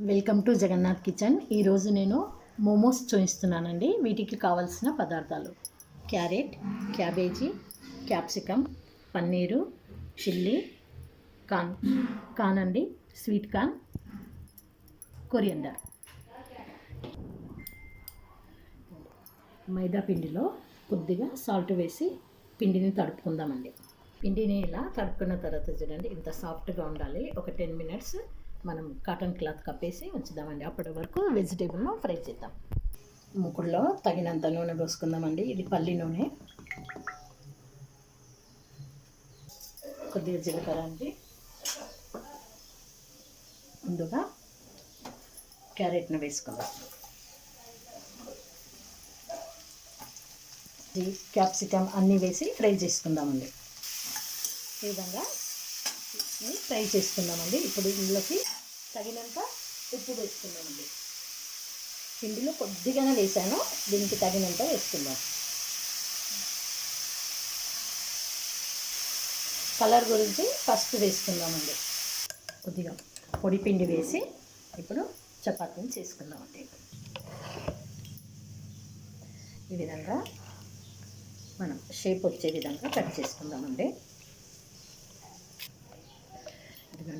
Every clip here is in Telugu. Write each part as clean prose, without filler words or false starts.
Welcome to Jagannadh kitchen. ఈరోజు నేను మోమోస్ చూపిస్తున్నానండి. వీటికి కావాల్సిన పదార్థాలు: carrot, cabbage, capsicum, paneer, chilli, corn అండి, స్వీట్ కార్న్, కొరియండర్. మైదా పిండిలో కొద్దిగా సాల్ట్ వేసి పిండిని తడుపుకుందామండి. పిండిని ఇలా తడుపుకున్న తర్వాత చూడండి, ఇంత సాఫ్ట్గా ఉండాలి. ఒక 10 మినిట్స్ మనం కాటన్ క్లాత్ కప్పేసి ఉంచుదామండి. అప్పటి వరకు వెజిటేబుల్ను ఫ్రై చేద్దాం. ముక్కుడులో తగినంత నూనె పోసుకుందామండి. ఇది పల్లి నూనె. కొద్దిగా జీలకర్ర అండి. ముందుగా క్యారెట్ను వేసుకుందాం. క్యాప్సికమ్ అన్నీ వేసి ఫ్రై చేసుకుందామండి. ఈ విధంగా ఫ్రై చేసుకుందామండి. ఇప్పుడు ఇందులోకి తగినంత ఉప్పు వేసుకుందామండి. పిండిలో కొద్దిగానే వేసాను, దీనికి తగినంత వేసుకుందాం. కలర్ గురించి పసుపు వేసుకుందామండి. కొద్దిగా పొడి పిండి వేసి ఇప్పుడు చపాతీని చేసుకుందామండి. ఈ విధంగా మనం షేప్ వచ్చే విధంగా కట్ చేసుకుందామండి.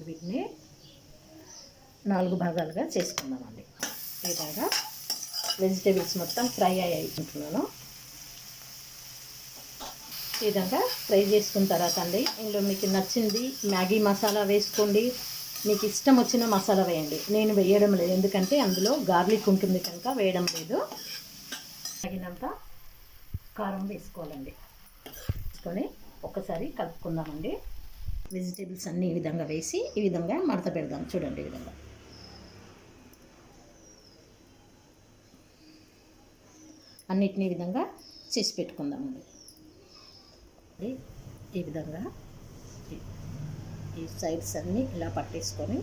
వీటిని 4 భాగాలుగా చేసుకుందామండి. ఈ విధంగా వెజిటేబుల్స్ మొత్తం ఫ్రై అయ్యింటున్నాను. ఈ విధంగా ఫ్రై చేసుకున్న తర్వాత అండి, ఇందులో మీకు నచ్చింది మ్యాగీ మసాలా వేసుకోండి, మీకు ఇష్టం వచ్చిన మసాలా వేయండి. నేను వేయడం లేదు, ఎందుకంటే అందులో గార్లిక్ ఉంటుంది కనుక వేయడం లేదు. తగినంత కారం వేసుకోవాలండి. వేసుకొని ఒక్కసారి కలుపుకుందామండి. వెజిటేబుల్స్ అన్నీ ఈ విధంగా వేసి ఈ విధంగా మడత పెడదాం. చూడండి, ఈ విధంగా అన్నిటినీ ఈ విధంగా చేసి పెట్టుకుందామండి. ఈ విధంగా ఈ సైడ్స్ అన్నీ ఇలా పట్టేసుకొని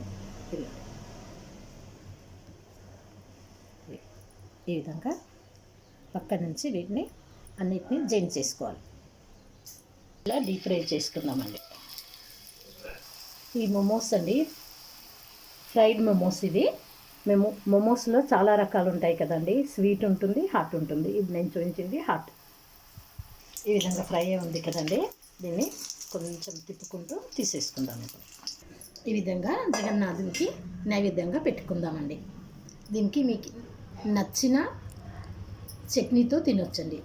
ఈ విధంగా పక్క నుంచి వీటిని అన్నిటినీ జాయిన్ చేసుకోవాలి. ఇలా డీప్ ఫ్రై చేసుకుందామండి. ఈ మోమోస్ అండి, ఫ్రైడ్ మోమోస్. ఇది మేము మోమోస్లో చాలా రకాలు ఉంటాయి కదండి. స్వీట్ ఉంటుంది, హాట్ ఉంటుంది. ఇది నేను చూపించింది హాట్. ఈ విధంగా ఫ్రై ఉంది కదండి, దీన్ని కొంచెం తిప్పుకుంటూ తీసేసుకుందాం. ఇప్పుడు ఈ విధంగా జగన్నాథునికి నైవేద్యంగా పెట్టుకుందామండి. దీనికి మీకు నచ్చిన చట్నీతో తినొచ్చండి.